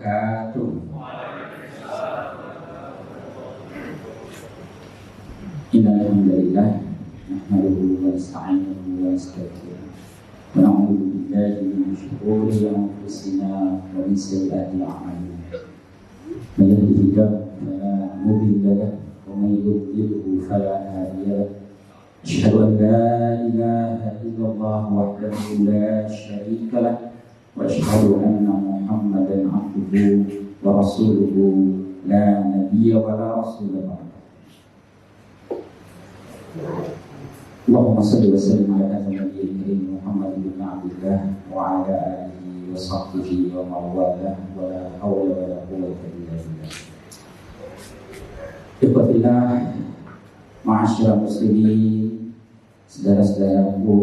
wabarakatuh. Innal hamdalillah nahmaduhu wa nasta'inuhu wa nastaghfiruh wa na'udzu billahi min shururi anfusina wa min sayyiati a'malina. May yahdihillahu fala mudilla lahu wa may yudlilhu fala hadiya lahu. Asyhadu an la ilaha illallah wahdahu la syarika lahu wa asyhadu anna Muhammadan abduhu wa rasuluhu la nabiyya wa la rasula ba'dahu. Allahumma salli wa sallim ala nabiyil karim Muhammad ibn Abdullah wa ala alihi wa sahbihi wa mawalah wa la hawla wa la quwwata illa billah. Ikhwatillah, ma'asyiral muslimin, saudara-saudaraku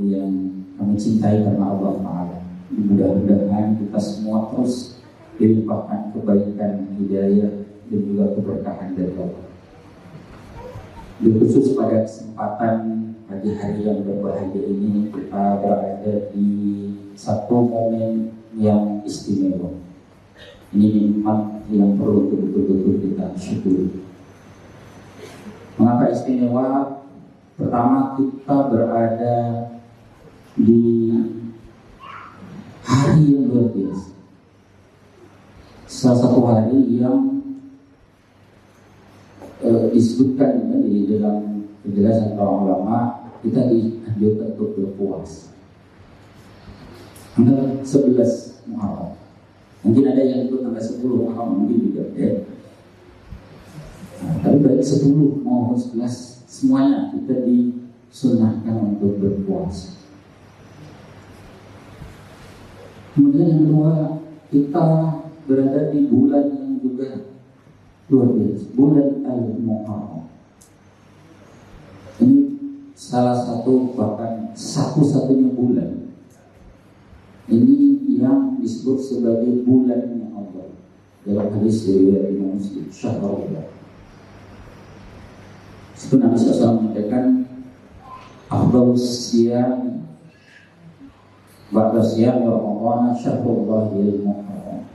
yang kami cintai karena Allah Ta'ala. Mudah-mudahan kita semua terus dilimpahkan kebaikan, hidayah dan juga keberkahan dari Allah. Khusus pada kesempatan pagi hari yang berbahagia ini, kita berada di satu momen yang istimewa. Ini nikmat yang perlu betul-betul kita syukuri. Mengapa istimewa? Pertama, kita berada di hari yang luar biasa. Salah satu hari yang disebutkan di dalam penjelasan para ulama, kita dianjurkan untuk berpuasa. Tanggal 11 Muharram. Mungkin ada yang ikut tanggal 10 Muharram, mungkin juga ya. Tapi baik 10 maupun 11 semuanya kita disunahkan untuk berpuasa. Kemudian yang kedua, kita berada di bulan yang juga luar biasa, bulan Al-Muharram. Ini salah satu, bahkan satu-satunya bulan ini yang disebut sebagai bulannya Allah. Dalam hadis riwayat Imam Muslim, Syahrullah. Sebenarnya Nabi SAW mengatakan, afdhalus siyam ba'da siyam Ramadan Syahrullahil Muharram.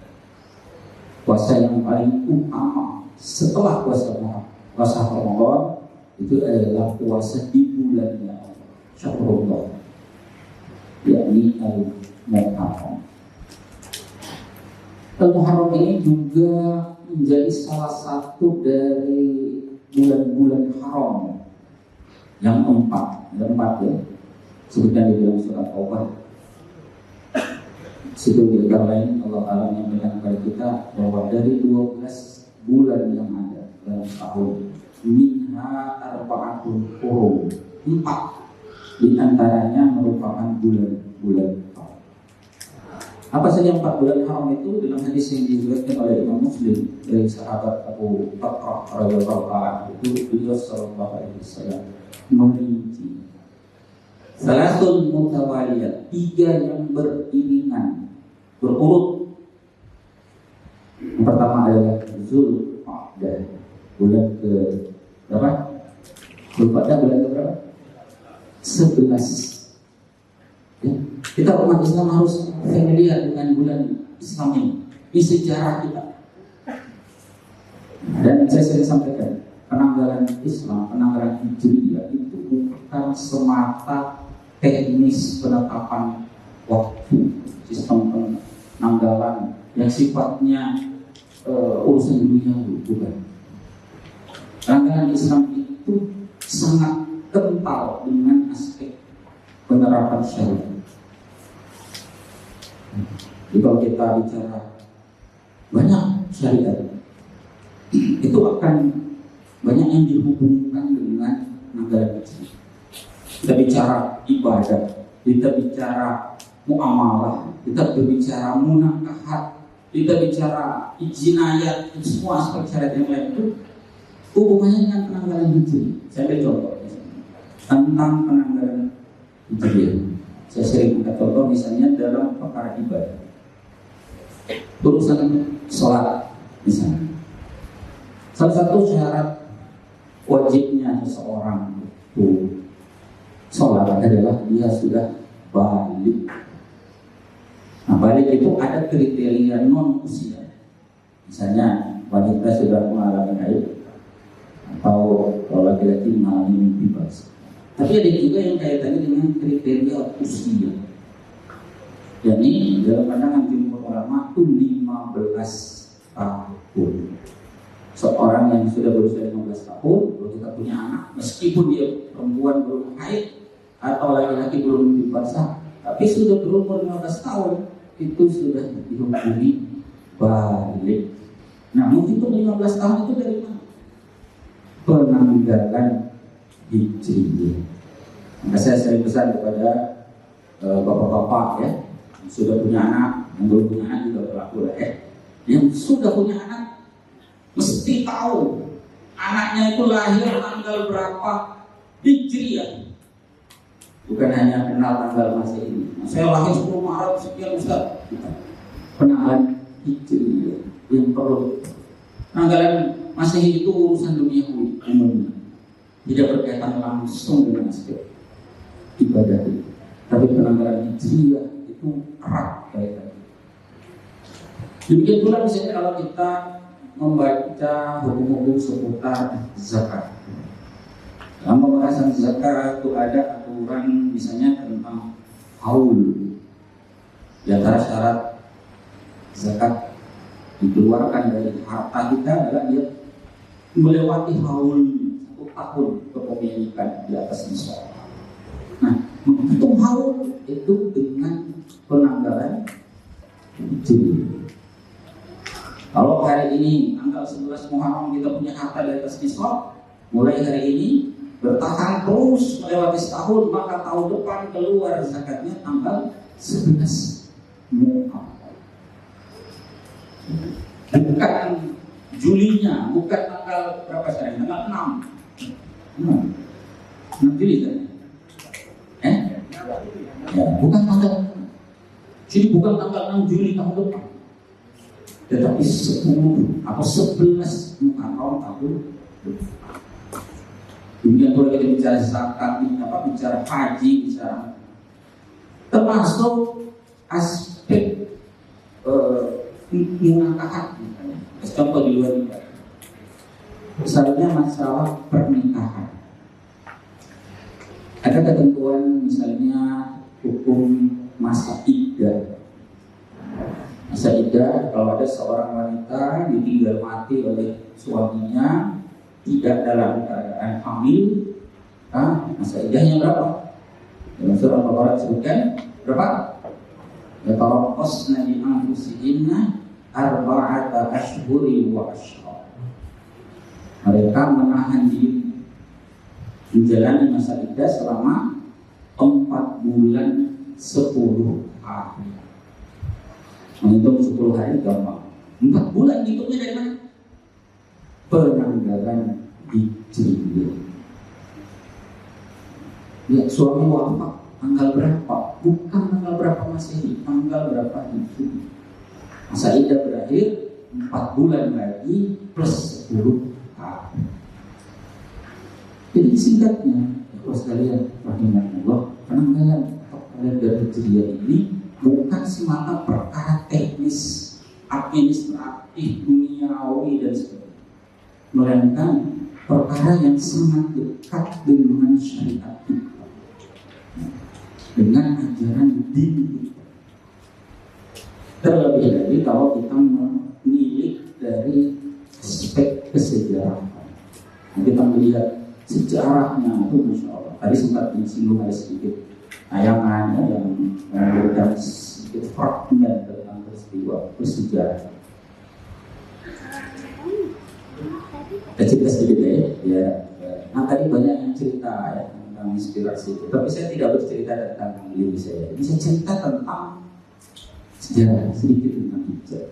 Puasa yang paling utama setelah puasa Ramadan itu adalah puasa di bulannya Allah, Syahrullah, yakni Al-Muharram. Al-Muharram ini juga menjadi salah satu dari bulan-bulan haram yang empat ya, sebutkan di dalam surat Taubah. Situ di antara lain Allah Ta'ala menyampaikan kepada kita bahwa dari 12 bulan yang ada dalam tahun, minha arba'atun hurum, 4 di antaranya merupakan bulan-bulan haram. Apa saja 4 bulan haram itu? Dalam hadis yang diriwayatkan oleh Imam Muslim dari sahabat Abu Bakrah radhiyallahu anhu, itu beliau sallallahu alaihi wasallam merinci salasul mutawaliyat, 3 yang beriringan, berurut. Yang pertama adalah Zulqa'dah, bulan ke berapa? Zulqa'dah bulan ke berapa? 11. Ya. Kita umat Islam harus familiar dengan bulan Islam ini, di sejarah kita. Dan saya sering sampaikan, penanggalan Islam, penanggalan Hijriyah itu bukan semata teknis penetapan waktu, sistem penanggalan yang sifatnya urusan dunia, bukan. Penanggalan Islam itu sangat kental dengan aspek penerapan syariat. Jadi kalau kita bicara banyak syariat, itu akan banyak yang dihubungkan dengan penanggalan Islam. Kita bicara ibadah, kita bicara muamalah, kita berbicara munakahat, kita bicara jinayat, semua aspek syariat yang lain itu hubungannya dengan penanggalan Hijri. Saya beri contoh tentang penanggalan Hijri. Saya sering angkat contoh misalnya dalam perkara ibadah, urusan sholat misalnya. Salah satu syarat wajibnya seseorang itu sholat adalah dia sudah balik. Nah, balik itu ada kriteria non usia. Misalnya wanita sudah mengalami haid atau laki-laki mengalami mimpi basah. Tapi ada juga yang kaitannya dengan kriteria usia. Jadi dalam pandangan jumhur ulama itu 15 tahun. Seorang yang sudah berusia 15 tahun, kalau kita punya anak, meskipun dia perempuan belum haid atau laki-laki belum mimpi basah, tapi sudah berumur 15 tahun, itu sudah dihukumi balik. Nah, menghitung 15 tahun itu dari mana? Penanggalan Hijriyah. Maka saya sering pesan kepada bapak-bapak ya, yang sudah punya anak, yang belum punya anak juga berlaku lah ya. Yang sudah punya anak mesti tahu anaknya itu lahir tanggal berapa Hijriyah. Bukan hanya kenal tanggal Masehi. Nah, saya lahir 10 Maret sekian Ustaz. Penanggalan Hijriyah yang perlu. Penanggalan Masehi itu urusan duniawi umumnya, tidak berkaitan langsung dengan aspek ibadah itu. Tapi penanggalan Hijriyah itu erat kaitannya. Demikian pula misalnya kalau kita membaca hukum-hukum seputar zakat. Dalam pembahasan zakat itu ada aturan misalnya tentang haul. Di antara syarat zakat dikeluarkan dari harta kita adalah dia melewati haul 1 tahun kepemilikan di atas nisab. Nah, menghitung haul itu dengan penanggalan Hijriyah. Kalau hari ini tanggal 11 Muharram kita punya harta di atas nisab, mulai hari ini bertahan terus melewati setahun, maka tahun depan keluar zakatnya tanggal 11 Muharram. Bukan Julinya, bukan tanggal berapa sekarang? Tanggal 6 Juli kan? Ya, bukan tanggal. Jadi bukan tanggal 6 Juli tahun depan, tetapi 10 atau 11 Muharram tahun depan. Kemudian kalau kita bicara zakat, bicara haji, bicara termasuk aspek munakahat misalnya. Contoh di luar ibadah. Misalnya masalah pernikahan. Ada ketentuan misalnya hukum masa iddah. Masa iddah, kalau ada seorang wanita ditinggal mati oleh suaminya tidak dalam keadaan hamil, masa iddahnya berapa? Dalam surah Al-Baqarah disebutkan berapa? Yatarabbasna bi anfusihinna arba'ata ashhuri wa ashhar. Mereka menahan diri menjalani masa iddah selama 4 bulan 10 hari. Menghitung 10 hari gampang. 4 bulan hitungnya dari mana? Penanggalan Hijriyah. Ya, suami wafat tanggal berapa? Bukan tanggal berapa Masehi, tanggal berapa Hijriyah. Masa iddah berakhir 4 bulan lagi plus 10 hari. Jadi singkatnya, kalau sekalian rahimahullah, penanggalan penanggalan Hijriyah ini bukan semata perkara teknis, administratif, duniawi dan sebagainya, melainkan perkara yang sangat dekat dengan syariat kita, dengan ajaran din kita. Terlebih lagi kalau kita menilik dari aspek kesejarahan. Kita melihat sejarahnya itu Masya Allah. Tadi sempat disinggung ada sedikit tayangan yang memberikan sedikit fragmen tentang peristiwa bersejarah. Kita cerita sedikit ya. Nah tadi banyak yang cerita ya tentang inspirasi itu, tapi saya tidak bercerita tentang diri saya. Ini saya cerita tentang sejarah sedikit tentang hijab.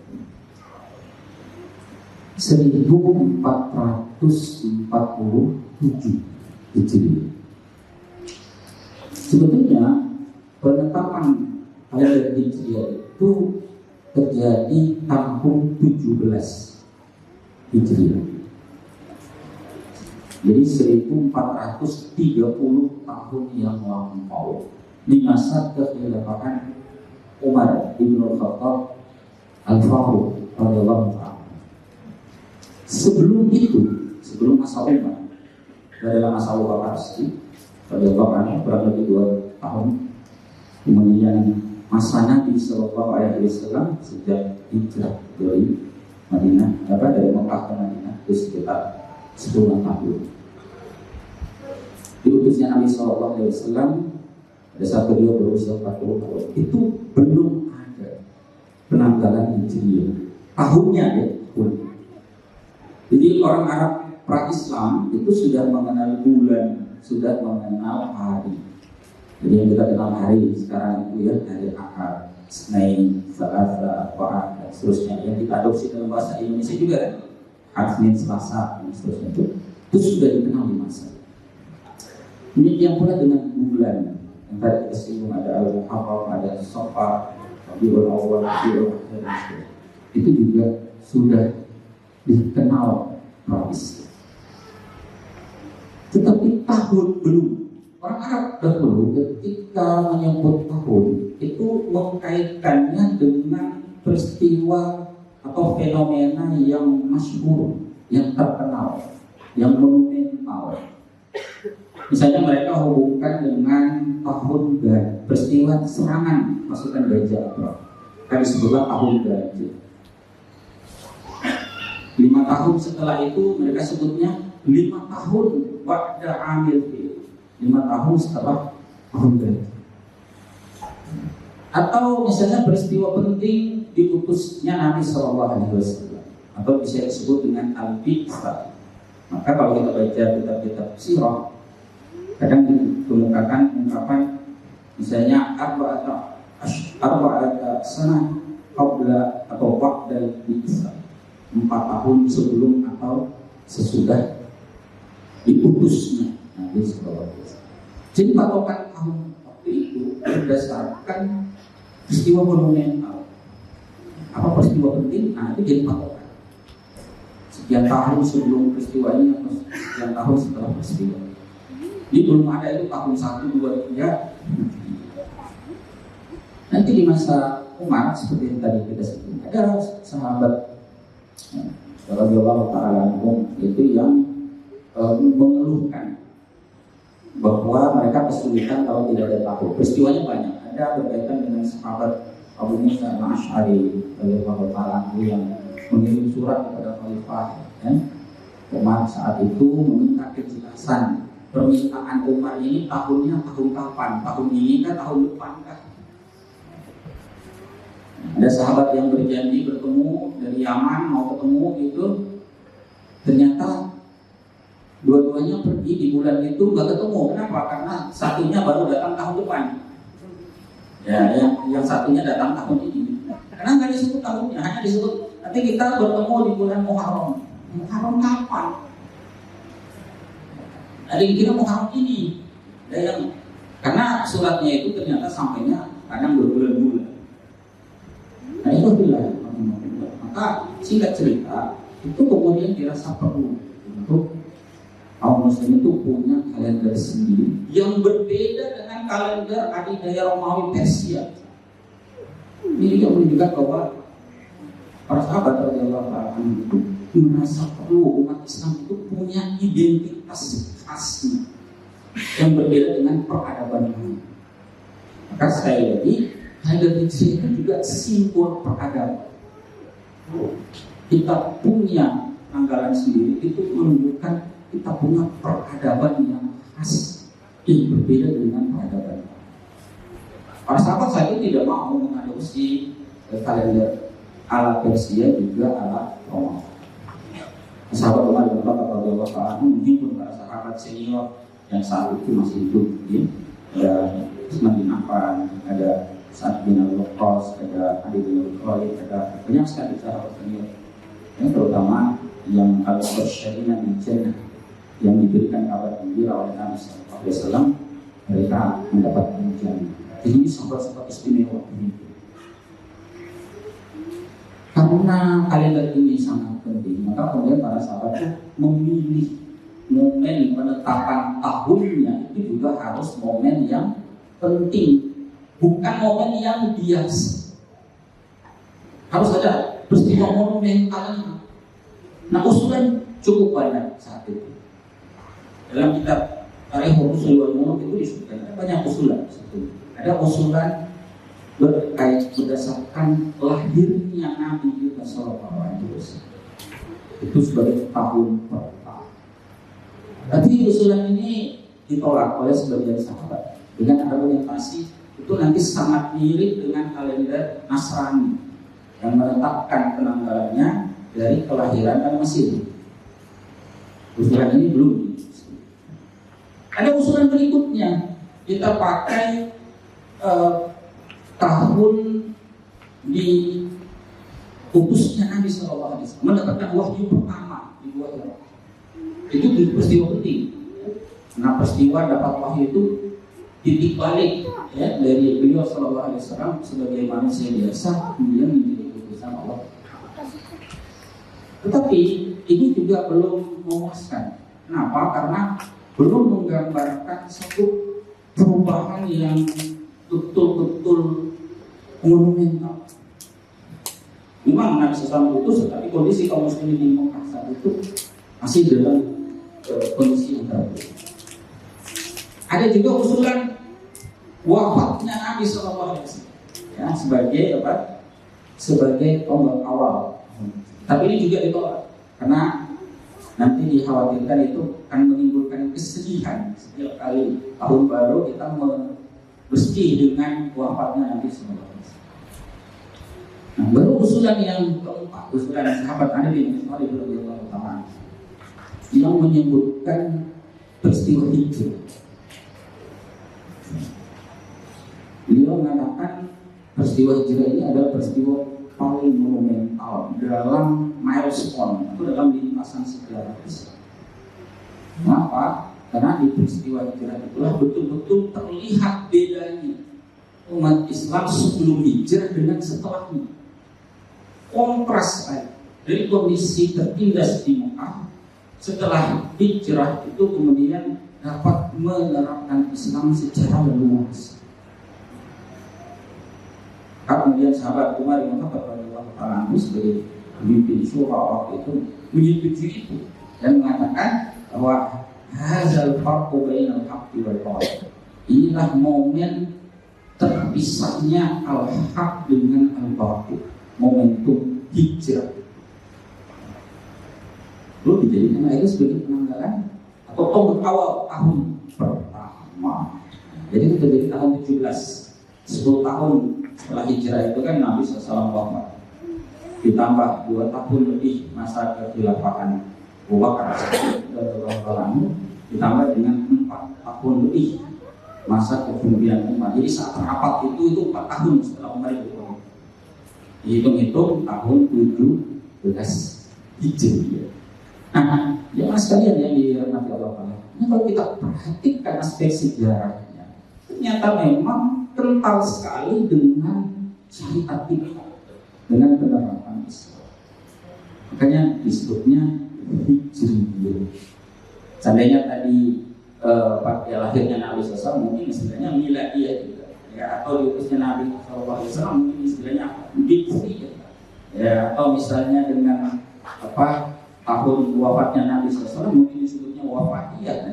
1447 Hijriah. Sebetulnya penetapan kalender Hijriah itu terjadi tahun 17 Hijriah. Jadi 1430 tahun yang lampau di masa kekhilafan Umar bin Khattab Al-Faruq radhiyallahu ta'ala. Sebelum itu, sebelum masa Umar, adalah masa Abu Bakar Siddiq radhiyallahu anhu, kurang lebih 2 tahun. Kemudian masa Nabi Sallallahu Alaihi Wasallam sejak hijrah dari Madinah, dari Mekah ke Madinah itu sekitar 10 tahun. Diutusnya Nabi Sallallahu Alaihi Wasallam pada saat beliau berusia 40 tahun. Itu belum ada penanggalan Hijriah. Tahunnya ya, tahun. Jadi orang Arab pra-Islam itu sudah mengenal bulan, sudah mengenal hari. Jadi yang kita kenal hari sekarang itu ya hari Ahad, Senin, Selasa, Ahad, dan seterusnya. Yang kita adopsi dalam bahasa Indonesia juga kan, Ahad, Senin, Selasa, dan seterusnya itu sudah dikenal di masa. Demikian pula dengan bulan. Yang tadi kita singgung ada Al-Muharram, ada Safar, Rabiul Awwal, Rabiul Akhir, dan seterusnya. Itu juga sudah dikenal pra-Islam. Tetapi tahun belum. Orang Arab dahulu ketika menyebut tahun itu mengkaitkannya dengan peristiwa atau fenomena yang masyhur, yang terkenal, yang monumental. Misalnya mereka hubungkan dengan tahun gajah, peristiwa serangan pasukan gajah Arab. Kami sebutlah tahun gajah. 5 tahun setelah itu mereka sebutnya 5 tahun ba'da amil fi. 5 tahun setelah tahun gajah. Atau misalnya peristiwa penting diutusnya Nabi Sallallahu Alaihi Wasallam, atau bisa disebut dengan al-Bi'tsah. Maka kalau kita baca kitab-kitab sirah, kadang dikemukakan ungkapan misalnya arba'ata sanah qabla atau ba'dal Bi'tsah, 4 tahun sebelum atau sesudah diutusnya Nabi Sallallahu Alaihi Wasallam. Jadi patokan tahun waktu itu berdasarkan peristiwa monumental. Apa peristiwa penting? Nah itu jadi patokan. Sekian tahun sebelum peristiwa ini atau sekian tahun setelah peristiwa. Jadi belum ada itu tahun 1, 2, 3. Nanti di masa Umar seperti yang tadi kita sebut, ada sahabat radhiyallahu ta'ala anhum itu yang mengeluhkan bahwa mereka kesulitan kalau tidak ada tahun. Peristiwanya banyak. Ada berkaitan dengan sahabat Abu Musa al-Asy'ari radhiyallahu ta'ala anhu yang mengirim surat kepada Khalifah Umar saat itu meminta kejelasan permintaan Umar ini tahunnya tahun kapan? Tahun ini kah? Tahun depan kah? Ada sahabat yang berjanji bertemu dari Yaman mau ketemu itu, ternyata dua-duanya pergi di bulan itu gak ketemu. Kenapa? Karena satunya baru datang tahun depan. Ya, yang satunya datang tahun ini. Karena nggak disebut tahunnya, hanya disebut nanti kita bertemu di bulan Muharram. Muharram kapan? Ada yang kira Muharram ini. Karena suratnya itu ternyata sampainya kadang berbulan-bulan. Nah itu bilang. Maka singkat cerita itu kemudian dirasa perlu untuk kaum muslim itu punya kalender sendiri yang berbeda dengan kalender adidaya Romawi Persia. Ini juga menunjukkan bahwa para sahabat radhiyallahu anhum itu merasa perlu umat Islam itu punya identitas khasnya yang berbeda dengan peradaban lain. Maka sekali lagi kalender Hijriah itu juga simbol peradaban. Kita punya tanggalan sendiri itu menunjukkan kita punya peradaban yang khas yang berbeda dengan peradaban. Para sahabat saya itu tidak mau mengadopsi kalender ala Persia juga ala Romawi. Sahabat Umar bin Khattab radhiyallahu anhu menghimpun para sahabat senior yang saat itu masih hidup, ada Utsman bin Affan, ada Sa'ad bin Abi Waqqas, ada Ali bin Abi Thalib, ada banyak sekali sahabat senior. Yang terutama yang al-Basyirina bil Jannah, yang diberikan kabar gembira oleh Nabi Sallallahu Alaihi Wasallam, mereka mendapat pujian. Jadi ini sahabat-sahabat istimewa ini. Karena kalender ini sangat penting, maka kemudian para sahabat itu memilih momen penetapan tahunnya itu juga harus momen yang penting. bukan momen yang biasa. Harus ada peristiwa monumental. Nah, usulan cukup banyak saat itu. Dalam kitab Tarikh Usul wal Muluk itu disebutkan ada banyak usulan. Ada usulan berkait berdasarkan lahirnya Nabi kita Sallallahu Alaihi Wasallam. Itu sebagai tahun pertama. Tapi usulan ini ditolak oleh sebagian sahabat dengan argumentasi itu nanti sangat mirip dengan kalender Nasrani yang menetapkan penanggalannya dari kelahiran dan Mesir. Usulan ini belum. Ada usulan berikutnya, kita pakai tahun di utusnya Nabi Sallallahu Alaihi Wasallam, mendapatkan wahyu pertama di Gua Hira. Itu peristiwa penting. Nah, peristiwa dapat wahyu itu titik balik ya dari beliau Sallallahu Alaihi Wasallam sebagai manusia biasa kemudian menjadi utusan Allah. Tetapi ini juga belum memuaskan. Kenapa? Karena belum menggambarkan satu perubahan yang betul-betul monumental. Memang Nabi SAW putus, tetapi kondisi kaum muslimin di Mekah saat itu masih dalam kondisi yang terburuk. Ada juga usulan wafatnya Nabi SAW ya, sebagai apa? Sebagai tombak awal. Tapi ini juga ditolak karena nanti dikhawatirkan itu akan menimbulkan kesedihan setiap kali tahun baru kita mesti dengan wafatnya Nabi SAW. Nah, baru usulan yang keempat, usulan sahabat Nabi Muhammad SAW yang menyebutkan peristiwa hijrah. Beliau mengatakan peristiwa hijrah ini adalah peristiwa paling monumental dalam milestone atau dalam lintasan sejarah Islam. Kenapa? Karena di peristiwa hijrah itulah betul-betul terlihat bedanya umat Islam sebelum hijrah dengan setelahnya. Kontras dari kondisi tertindas di Mekah setelah hijrah itu kemudian dapat menerapkan Islam secara luas. Kemudian sahabat Umar bin Khattab radhiyallahu anhu sebagai pemimpin syura waktu itu menyetujui itu dan mengatakan bahwa hadzal farqu bainal haqqi wal batil. Inilah momen terpisahnya al-haq dengan al-batil. Momentum hijrah. Lalu dijadikan itu sebagai penanggalan atau tombak awal tahun pertama. Jadi itu terjadi tahun 17, 10 tahun setelah hijrah itu kan Nabi SAW wafat. Ditambah 2 tahun lebih masa kekhilafahan Abu Bakar ditambah dengan 4 tahun lebih masa kepemimpinan Umar. Jadi saat rapat itu 4 tahun setelah Umar itu. Dihitung-hitung tahun 17 Hijriah. Nah, jemaah sekalian yang dirahmati Allah. Ini kalau kita perhatikan aspek sejarahnya, ternyata memang kental sekali dengan syariat kita, dengan penerapan Islam. Makanya disebutnya Hijriah. Seandainya tadi pada lahirnya Nabi SAW mungkin istilahnya miladiyah juga. Ya, atau diutusnya Nabi SAW mungkin istilahnya Hijri ya, atau misalnya dengan apa tahun wafatnya Nabi SAW mungkin disebutnya wafatiyah.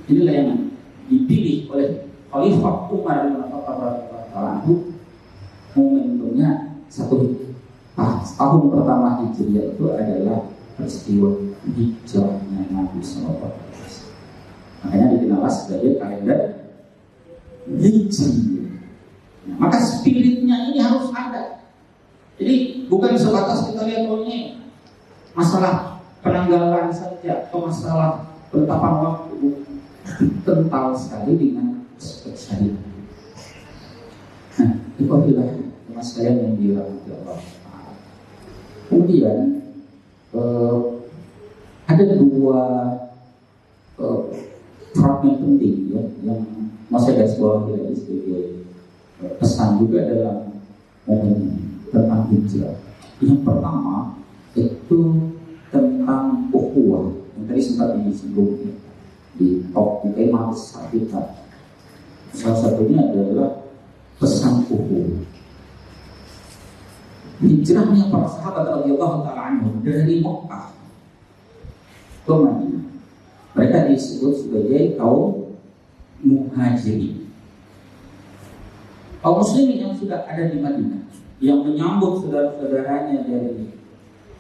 Inilah yang dipilih oleh Khalifah Umar bin Khattab momentumnya tahun pertama Hijriah itu adalah peristiwa hijrahnya Nabi SAW. Makanya dikenal sebagai kalender Hijriah. Nah, maka spiritnya ini harus ada. Jadi bukan sebatas kita lihat ini masalah penanggalan saja atau masalah penetapan waktu, kental sekali dengan aspek syariat. Nah, itu adalah mas kalian yang dirahmati Allah. Kemudian ada 2 fragmen penting ya, yang masih ada sebuah sebagai pesan juga dalam momen tentang hijrah. Yang pertama itu tentang ukhuwah yang tadi sempat disinggung di tema besar kita. Salah satunya adalah pesan uhud. Hijrahnya para sahabat radhiyallahu taala anhum dari Mekah ke Madinah. Mereka disebut sebagai kaum muhajirin. Kaum muslimin yang sudah ada di Madinah, yang menyambut saudara-saudaranya dari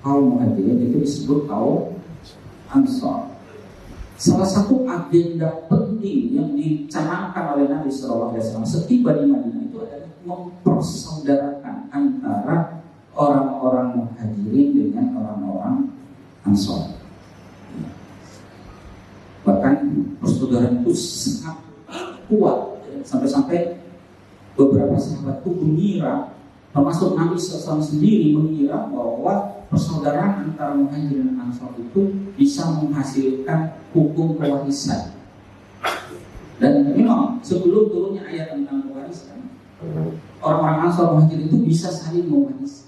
kaum muhajirin, itu disebut kaum Ansar. Salah satu agenda penting yang dicanangkan oleh Nabi SAW setiba di Madinah itu adalah mempersaudarakan antara orang-orang muhajirin dengan orang-orang Ansar. Bahkan persaudaraan itu sangat kuat, sampai-sampai beberapa sahabat itu mengira, termasuk Nabi SAW sendiri mengira bahwa persaudaraan antara muhajirin dan Ansar itu bisa menghasilkan hukum pewarisan. Dan memang sebelum turunnya ayat tentang pewarisan, orang-orang Ansar muhajirin itu bisa saling mewarisi.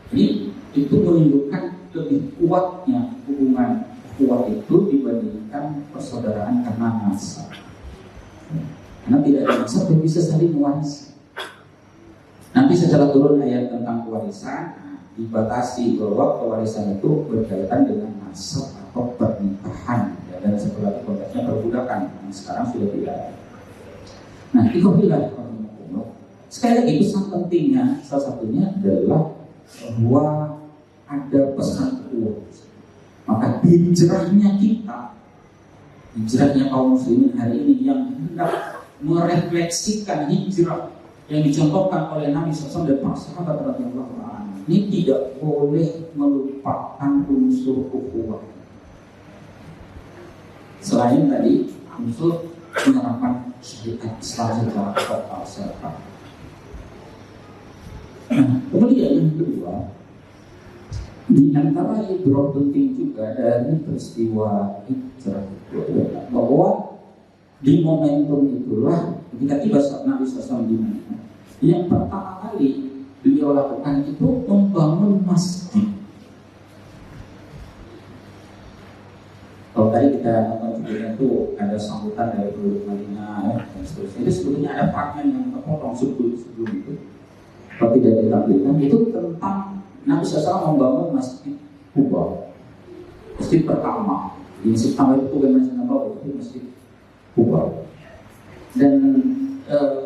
Jadi itu menunjukkan lebih kuatnya hubungan kuat itu dibandingkan persaudaraan karena nasab. Karena tidak ada nasab yang bisa saling mewarisi. Nanti setelah turun ayat tentang pewarisan, dibatasi bahwa pewarisan itu berkaitan dengan nasab atau pernikahan, ya, dan setelah itu konteksnya perbudakan, yang sekarang sudah tidak ada. Nah, itu bilang sekali lagi pesan pentingnya salah satunya adalah bahwa ada pesan kuat. Maka hijrahnya kita, hijrahnya kaum muslimin hari ini yang hendak merefleksikan hijrah yang dicontohkan oleh Nabi SAW dan para sahabat radhiyallahu anhu, ini tidak boleh melupakan unsur ukhuwah. Selain tadi unsur menerapkan syariat Islam secara total serta. Nah, kemudian yang kedua, di antara ibrah penting juga dari peristiwa hijrah itu bahwa di momentum itulah ketika tiba saat Nabi SAW di Madinah, yang pertama kali beliau lakukan itu membangun masjid. Kalau tadi kita nonton videonya itu ada sambutan dari penduduk Madinah ya, dan seterusnya. Itu sebetulnya ada fragmen yang terpotong sebelum itu, kalau tidak ditampilkan, itu tentang Nabi SAW membangun masjid Quba, masjid pertama. Di masjid pertama itu bukan Masjid Nabawi, tapi masjid Quba. Dan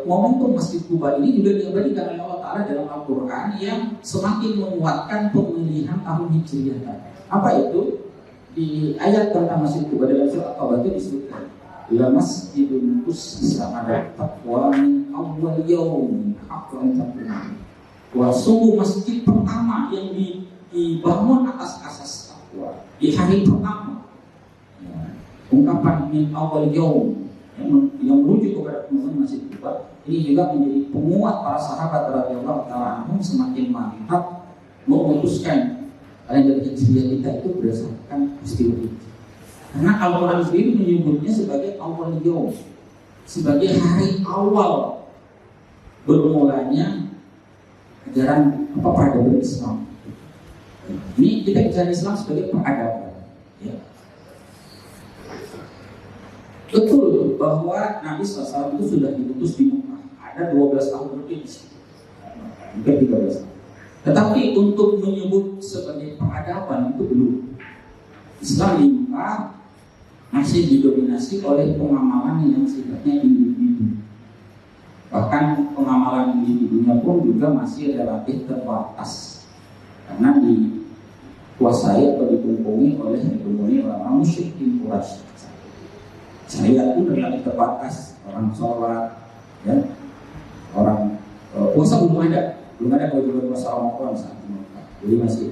momentum masjid Quba ini juga diabadikan oleh Allah Ta'ala dalam Al-Quran yang semakin menguatkan pemilihan tahun Hijriah. Apa itu? Di ayat tentang masjid Quba dalam surat At-Taubah itu disebutkan, la masjidun ussisa 'ala taqwa min awwal yawmin haqqan taqwa. Wah, sungguh masjid pertama yang dibangun atas asas takwa di hari pertama. Ya, ungkapan min awal yaum yang merujuk kepada pembangunan masjid Quba ini juga menjadi penguat para sahabat radhiyallahu taala anhum semakin mantap memutuskan kalian dari hijriah kita itu berdasarkan peristiwa itu. Karena Al-Quran sendiri menyebutnya sebagai awal yaum, sebagai hari awal bermulanya ajaran peradaban Islam. Ini kita bicara Islam sebagai peradaban. Ya. Betul bahwa Nabi SAW itu sudah diutus di Mekah. Ada 12 tahun lebih di situ, mungkin 13 tahun. Tetapi untuk menyebut sebagai peradaban itu belum. Islam di Mekah masih didominasi oleh pengamalan yang sifatnya individu. Bahkan pengamalan individunya pun juga masih relatif terbatas karena dikuasai atau dikumpuli oleh orang musyrikin Quraisy. Syariat pun relatif terbatas, orang sholat, ya, orang puasa belum ada kewajiban puasa Ramadan saat itu. Jadi masih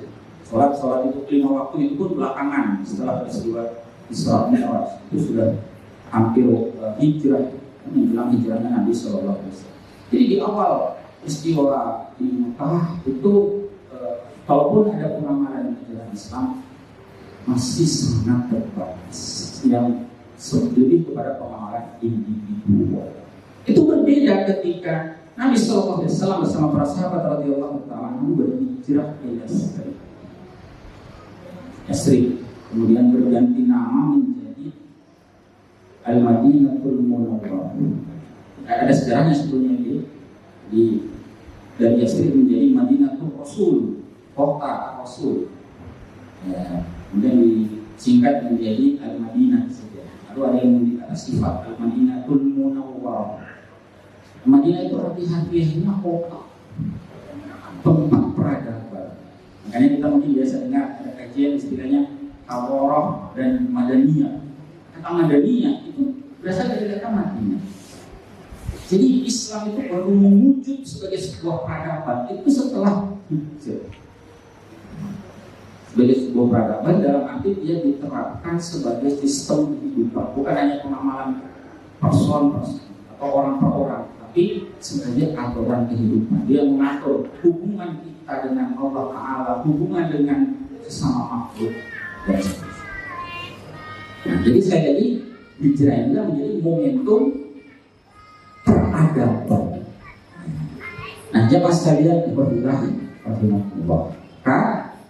sholat itu 5 waktu itu pun belakangan setelah peristiwa Isra Mi'raj itu sudah hampir hijrah. Menjelang hijrahnya Nabi SAW. Jadi di awal peristiwa di Mekah itu kalaupun ada pengamalan ajaran Islam masih sangat terbatas yang lebih kepada pengamalan individu. Itu berbeda ketika Nabi SAW bersama para sahabat radhiyallahu taala anhum berhijrah ke Yasrib, kemudian berganti nama menjadi Al-Madinatul Munawwarah. Ada sejarahnya sebetulnya dari Yasrib menjadi Madinatul Rasul, kota Rasul. Ya, kemudian disingkat menjadi Al-Madinah saja. Lalu ada yang dikata sifat Al-Madinatul Munawwarah. Madinah itu hati-hatinya kota, tempat peradaban. Makanya kita mungkin biasa dengar ada kajian istilahnya Hawarah dan Madaniyah. Kata Madaniyah itu berasal dari kata Madinah. Jadi Islam itu baru mewujud sebagai sebuah peradaban itu setelah hijrah. Sebagai sebuah peradaban dalam arti dia diterapkan sebagai sistem kehidupan, bukan hanya pengamalan person atau orang per orang, tapi sebagai aturan kehidupan. Dia mengatur hubungan kita dengan Allah Ta'ala, hubungan dengan sesama makhluk dan sebagainya. Nah, jadi sekali lagi hijrah ini menjadi momentum peradaban. Nah, jemaah sekalian rahimahullah.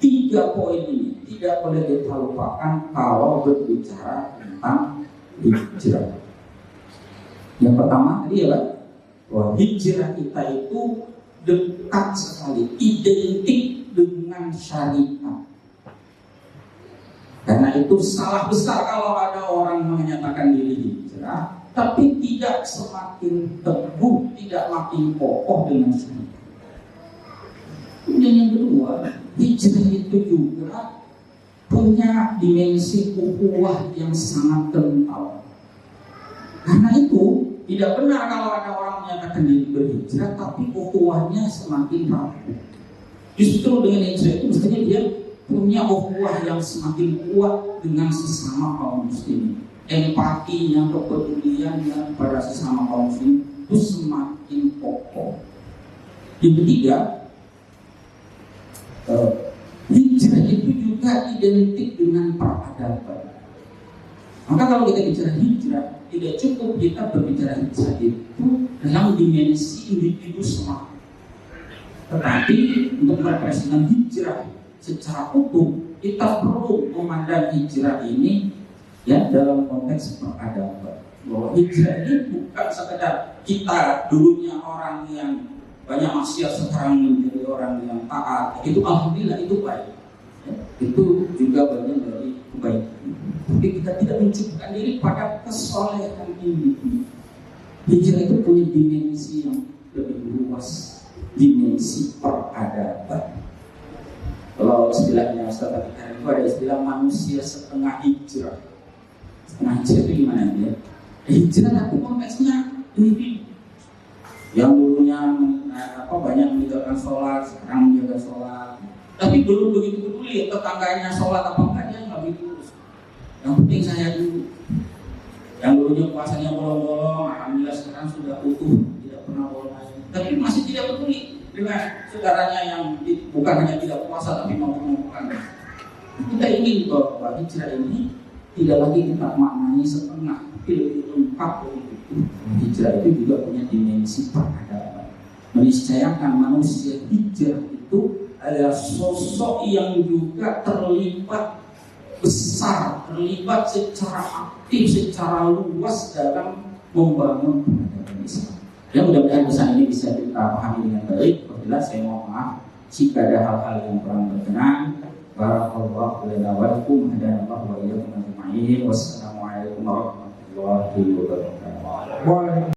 Tiga poin ini tidak boleh kita lupakan kalau berbicara tentang hijrah. Yang pertama tadi adalah bahwa hijrah kita itu dekat sekali, identik dengan syariat. Karena itu salah besar kalau ada orang menyatakan diri hijrah tapi tidak semakin teguh, tidak makin kokoh dengan syariat. Kemudian yang kedua, hijrah itu juga punya dimensi ukhuwah yang sangat kental. Karena itu tidak benar kalau ada orang menyatakan diri berhijrah tapi ukhuwahnya semakin rapuh. Justru dengan hijrah itu mestinya dia punya ukhuwah yang semakin kuat dengan sesama kaum muslimin. Empatinya, kepeduliannya pada sesama kaum muslimin itu semakin kokoh. Yang ketiga, hijrah itu juga identik dengan peradaban. Maka kalau kita bicara hijrah, tidak cukup kita berbicara hijrah itu dalam dimensi individu semata. Tetapi untuk merepresentasikan hijrah secara utuh, kita perlu memandang hijrah ini ya dalam konteks peradaban. Bahwa hijrah ini bukan sekedar kita dulunya orang yang banyak maksiat sekarang menjadi orang yang taat, itu alhamdulillah itu baik. Ya, itu juga bagian dari kebaikan. Tapi kita tidak mencukupkan diri pada kesolehan individu. Hijrah itu punya dimensi yang lebih luas, dimensi peradaban. Kalau istilahnya Ustaz Fatihah itu ada istilah manusia setengah hijrah. Setengah hijrah itu gimana ya? Hijrah tapi konteksnya individu. Yang dulunya banyak meninggalkan sholat, sekarang menjaga sholat. Tapi belum begitu peduli tetangganya sholat apa enggak, dia nggak begitu urus. Yang penting saya dulu. Yang dulunya puasanya bolong-bolong, alhamdulillah sekarang sudah utuh, tidak pernah bolong lagi. Tapi masih tidak peduli dengan saudaranya yang bukan hanya tidak puasa tapi mampu-mampukan. Kita ingin bahwa hijrah ini tidak lagi kita maknai setengah, tapi lebih lengkap dari itu. Hijrah itu juga punya dimensi peradaban. Meniscayakan manusia hijrah itu adalah sosok yang juga terlibat besar, terlibat secara aktif, secara luas dalam membangun peradaban Islam. Ya mudah-mudahan pesan ini bisa kita pahami dengan baik. Apabila saya mohon maaf jika ada hal-hal yang kurang berkenan. Barakallahu lana wa lakum hadanallahu wa iyyakum ajma'in. Wassalamualaikum warahmatullahi wabarakatuh.